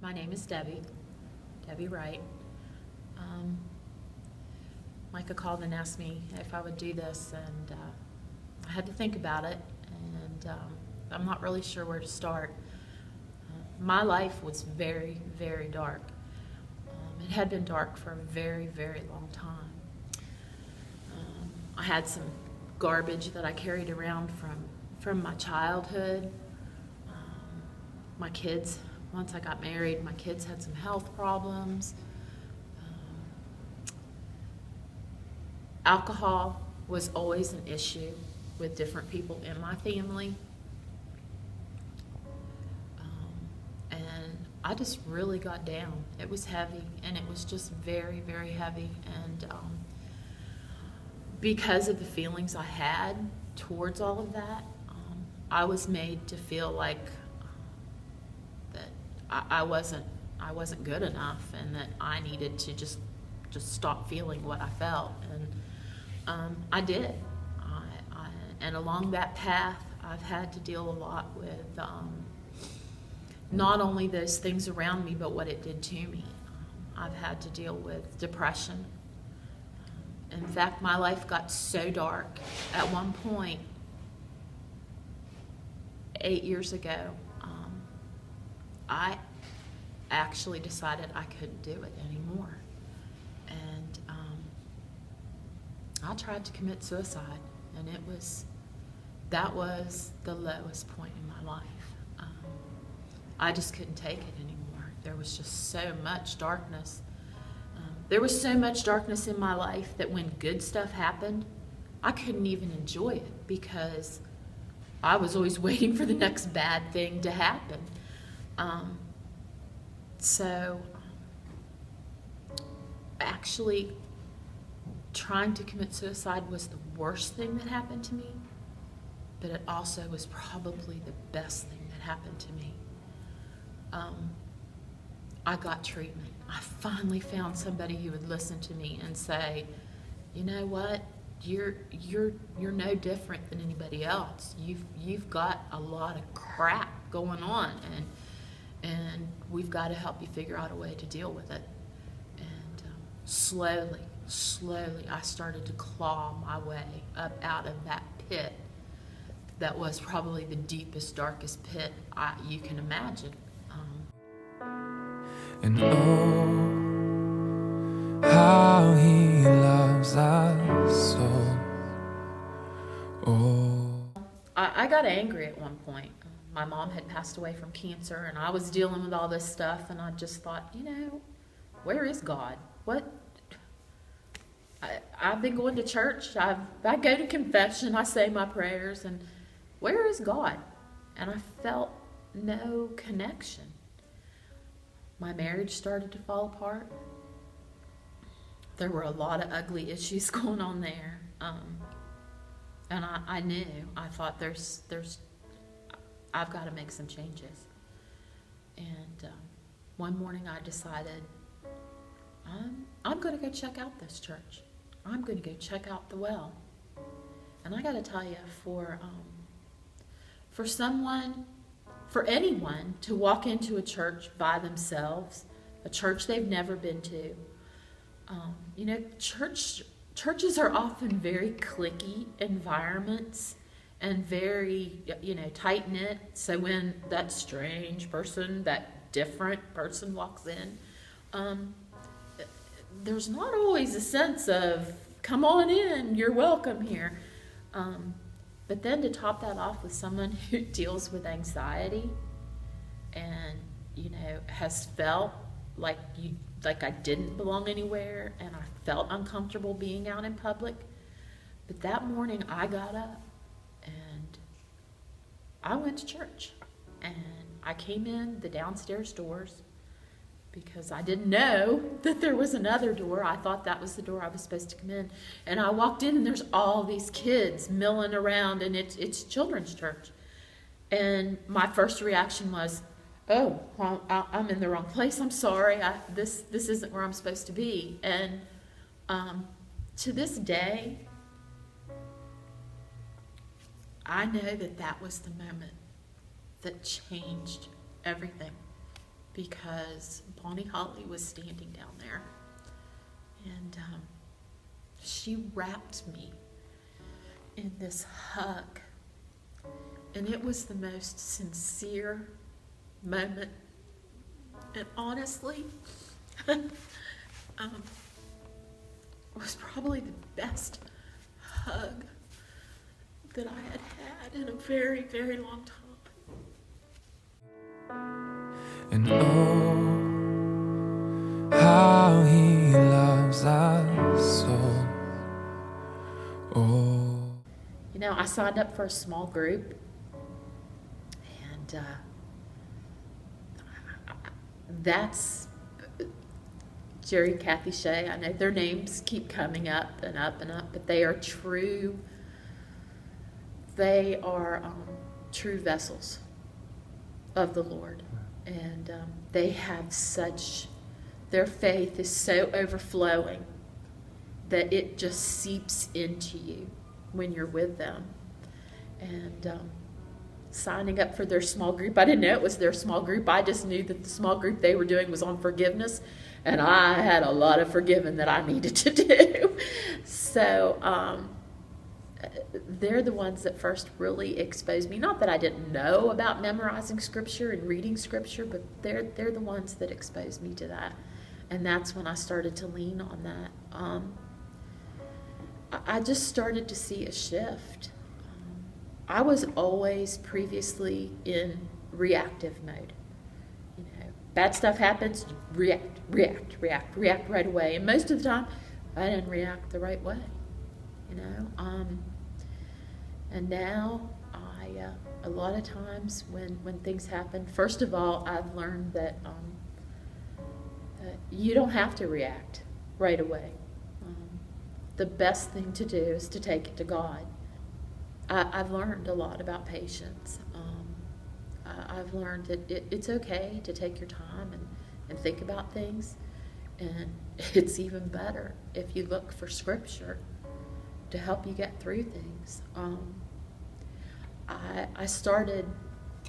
My name is Debbie Wright. Micah called and asked me if I would do this, and I had to think about it, and I'm not really sure where to start. My life was very, very dark. It had been dark for a very, very long time. I had some garbage that I carried around from my childhood. My kids, once I got married, my kids had some health problems. Alcohol was always an issue with different people in my family. And I just really got down. It was heavy, and it was just very, very heavy. And because of the feelings I had towards all of that, I was made to feel like that I wasn't good enough, and that I needed to just stop feeling what I felt. And I did. And along that path, I've had to deal a lot with not only those things around me, but what it did to me. I've had to deal with depression. In fact, my life got so dark at one point 8 years ago. I actually decided I couldn't do it anymore. And I tried to commit suicide, and that was the lowest point in my life. I just couldn't take it anymore. There was just so much darkness. There was so much darkness in my life that when good stuff happened, I couldn't even enjoy it, because I was always waiting for the next bad thing to happen. So actually trying to commit suicide was the worst thing that happened to me, but it also was probably the best thing that happened to me. I got treatment. I finally found somebody who would listen to me and say, you know what, you're no different than anybody else. You've got a lot of crap going on, and we've got to help you figure out a way to deal with it. And slowly, I started to claw my way up out of that pit that was probably the deepest, darkest pit you can imagine. And oh, how he loves us so. Oh. I got angry at one point. My mom had passed away from cancer, and I was dealing with all this stuff, and I just thought, where is God? I've been going to church. I go to confession. I say my prayers, and where is God? And I felt no connection. My marriage started to fall apart. There were a lot of ugly issues going on there. And I knew. I thought I've got to make some changes. And one morning I decided I'm going to go check out this church. I'm going to go check out the well. And I got to tell you, for anyone to walk into a church by themselves, a church they've never been to, churches are often very cliquey environments and very, tight-knit. So when that strange person, that different person walks in, there's not always a sense of, come on in, you're welcome here. But then to top that off with someone who deals with anxiety and, has felt like I didn't belong anywhere, and I felt uncomfortable being out in public. But that morning I got up and I went to church, and I came in the downstairs doors because I didn't know that there was another door. I thought that was the door I was supposed to come in. And I walked in, and there's all these kids milling around, and it's children's church. And my first reaction was, oh, well, I'm in the wrong place. I'm sorry. This isn't where I'm supposed to be. And to this day, I know that was the moment that changed everything. because Bonnie Holly was standing down there, and she wrapped me in this hug, and it was the most sincere moment, and honestly, it was probably the best hug that I had in a very, very long time. And oh, how he loves us so. Oh. You know, I signed up for a small group, and that's Jerry and Kathy Shea. I know their names keep coming up and up and up, but they are true. They are true vessels of the Lord, and they have their faith is so overflowing that it just seeps into you when you're with them. And signing up for their small group, I didn't know it was their small group. I just knew that the small group they were doing was on forgiveness, and I had a lot of forgiving that I needed to do. So they're the ones that first really exposed me. Not that I didn't know about memorizing scripture and reading scripture, but they're the ones that exposed me to that. And that's when I started to lean on that. I just started to see a shift. I was always previously in reactive mode. You know, bad stuff happens, react right away. And most of the time, I didn't react the right way. You know, and now a lot of times when things happen, first of all, I've learned that you don't have to react right away. The best thing to do is to take it to God. I've learned a lot about patience. I've learned that it's okay to take your time and think about things, and it's even better if you look for scripture to help you get through things. I started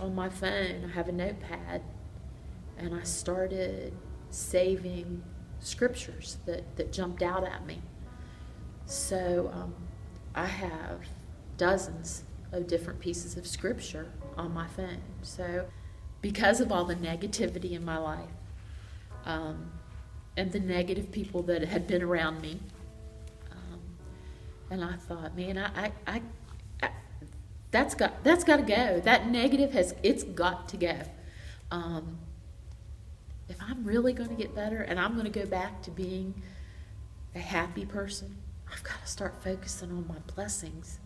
on my phone, I have a notepad, and I started saving scriptures that jumped out at me. So I have dozens of different pieces of scripture on my phone. So because of all the negativity in my life, and the negative people that had been around me, and I thought, man, I that's got to go. That negative it's got to go. If I'm really going to get better and I'm going to go back to being a happy person, I've got to start focusing on my blessings,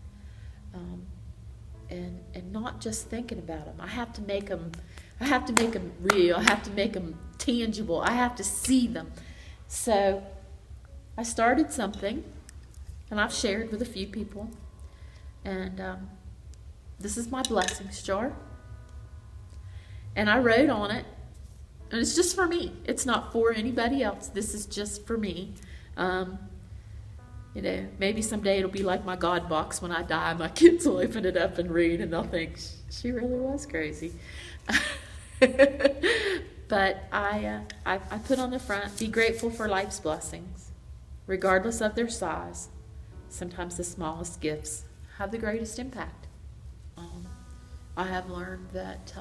and not just thinking about them. I have to make them real. I have to make them tangible. I have to see them. So I started something, and I've shared with a few people, and this is my blessings jar, and I wrote on it, and it's just for me. It's not for anybody else. This is just for me. You know, maybe someday it'll be like my God box. When I die, my kids will open it up and read, and they'll think, she really was crazy. But I put on the front, be grateful for life's blessings, regardless of their size. Sometimes the smallest gifts have the greatest impact. I have learned that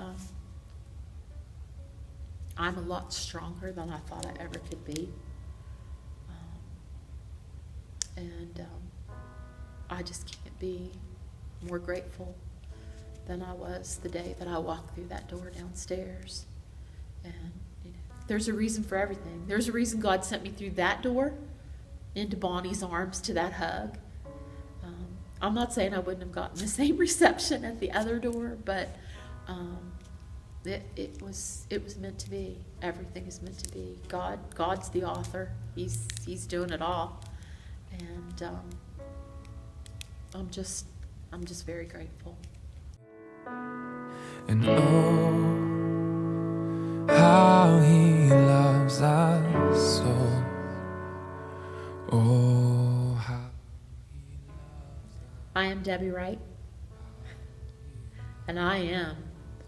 I'm a lot stronger than I thought I ever could be. And I just can't be more grateful than I was the day that I walked through that door downstairs. And you know, there's a reason for everything. There's a reason God sent me through that door into Bonnie's arms to that hug. I'm not saying I wouldn't have gotten the same reception at the other door, but it was meant to be. Everything is meant to be. God's the author. He's doing it all. And I'm just very grateful. And oh, how he loves us so. Oh, how I am Debbie Wright, and I am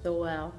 the well.